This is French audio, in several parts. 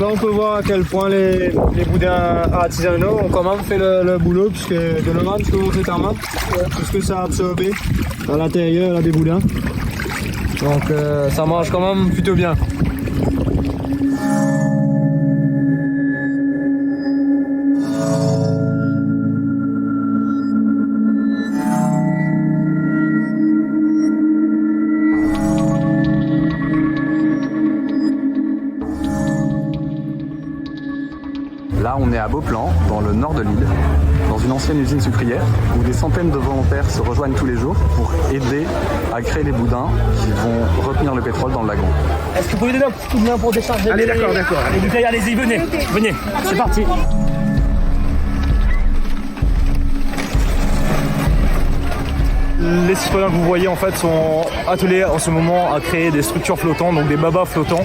là on peut voir à quel point les boudins artisanaux ont quand même fait le boulot, puisque Donovan, tu peux montrer ta main, tout ce que ça a absorbé à l'intérieur là, des boudins. Donc ça marche quand même plutôt bien. Là, on est à Beauplan, dans le nord de l'île, dans une ancienne usine sucrière, où des centaines de volontaires se rejoignent tous les jours pour aider à créer les boudins qui vont retenir le pétrole dans le lagon. Est-ce que vous pouvez donner un coup de main pour décharger? Allez, d'accord. Les bouteilles, allez-y, venez, c'est parti. Les citoyens que vous voyez en fait sont attelés en ce moment à créer des structures flottantes, donc des babas flottants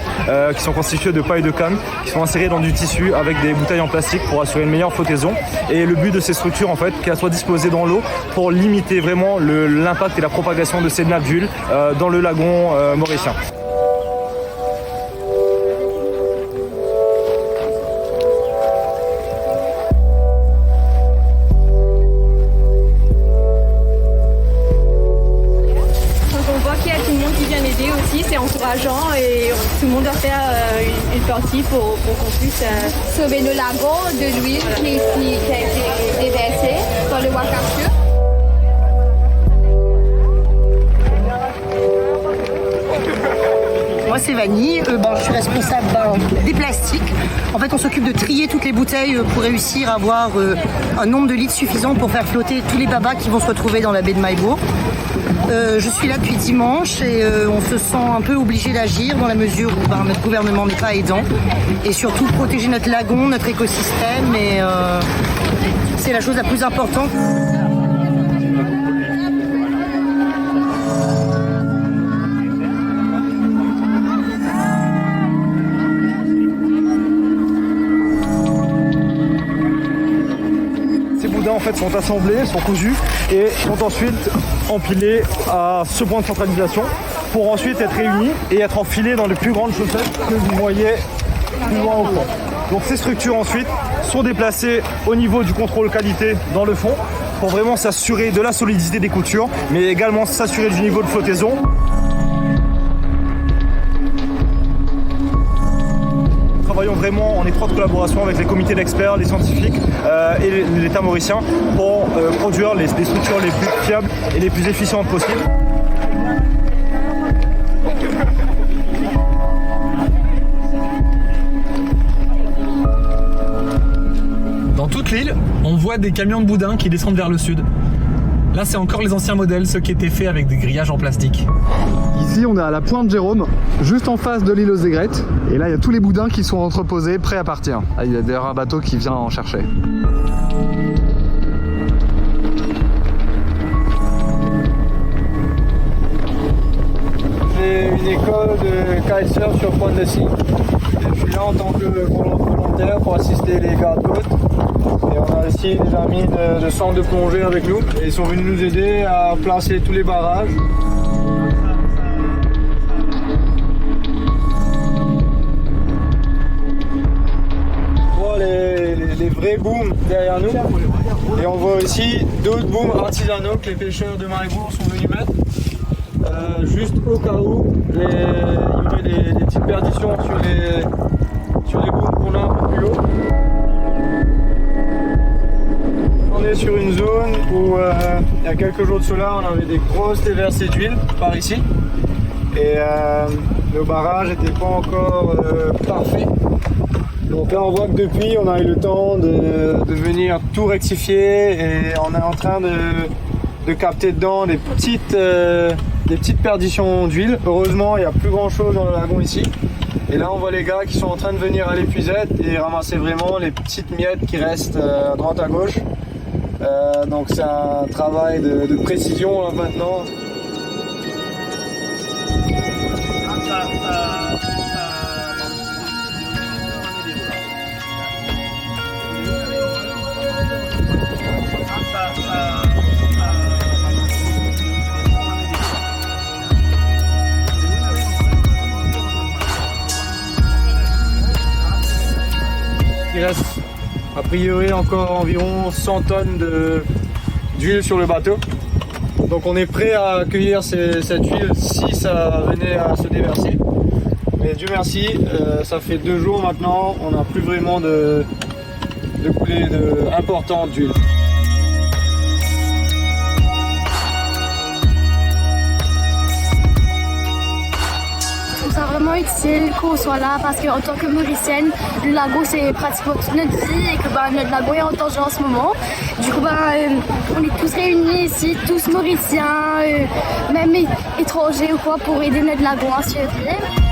qui sont constitués de paille de canne, qui sont insérés dans du tissu avec des bouteilles en plastique pour assurer une meilleure flottaison. Et le but de ces structures en fait, qu'elles soient disposées dans l'eau pour limiter vraiment l'impact et la propagation de ces nappes d'huile dans le lagon mauricien. C'est encourageant et tout le monde doit faire une partie pour qu'on puisse sauver nos lagons de l'huile qui a été déversée dans le Ouakafio. Moi c'est Vanille, je suis responsable des plastiques. En fait on s'occupe de trier toutes les bouteilles pour réussir à avoir un nombre de litres suffisant pour faire flotter tous les babas qui vont se retrouver dans la baie de Maïbourg. Je suis là depuis dimanche et on se sent un peu obligé d'agir dans la mesure où notre gouvernement n'est pas aidant. Et surtout protéger notre lagon, notre écosystème, et c'est la chose la plus importante. En fait sont assemblés, sont cousus et sont ensuite empilés à ce point de centralisation pour ensuite être réunis et être enfilés dans les plus grandes chaussettes que vous voyez plus loin au fond. Donc ces structures ensuite sont déplacées au niveau du contrôle qualité dans le fond pour vraiment s'assurer de la solidité des coutures, mais également s'assurer du niveau de flottaison. Nous travaillons vraiment en étroite collaboration avec les comités d'experts, les scientifiques et l'État mauricien pour produire les structures les plus fiables et les plus efficientes possibles. Dans toute l'île, on voit des camions de boudin qui descendent vers le sud. Là, c'est encore les anciens modèles, ceux qui étaient faits avec des grillages en plastique. Ici, on est à la pointe Jérôme, juste en face de l'île aux Aigrettes. Et là, il y a tous les boudins qui sont entreposés, prêts à partir. Ah, il y a d'ailleurs un bateau qui vient en chercher. J'ai une école de kitesurf sur Pointe-de-Cy. Je suis là en tant que volontaire pour assister les gardes-côtes. Et on a aussi des amis de centre de plongée avec nous. Et ils sont venus nous aider à placer tous les barrages. On voit les vrais booms derrière nous. Et on voit aussi d'autres booms artisanaux que les pêcheurs de Maïbourg sont venus mettre. Juste au cas où il y aurait des petites perditions sur les booms qu'on a un peu plus haut. On est sur une zone où il y a quelques jours de cela on avait des grosses déversées d'huile par ici et le barrage n'était pas encore parfait. Donc là on voit que depuis on a eu le temps de venir tout rectifier et on est en train de capter dedans des petites perditions d'huile. Heureusement il n'y a plus grand chose dans le lagon ici. Et là on voit les gars qui sont en train de venir à l'épuisette et ramasser vraiment les petites miettes qui restent à droite à gauche. Donc c'est un travail de précision là, maintenant. qu'il reste a priori encore environ 100 tonnes d'huile sur le bateau. Donc on est prêt à accueillir cette huile si ça venait à se déverser. Mais Dieu merci, ça fait 2 jours maintenant, on n'a plus vraiment de coulée importante d'huile. Je trouve ça vraiment utile qu'on soit là parce qu'en tant que Mauricienne, le lago c'est pratiquement toute notre vie et que notre lago est en danger en ce moment. Du coup, on est tous réunis ici, tous Mauriciens, même étrangers ou quoi, pour aider notre lago à survivre.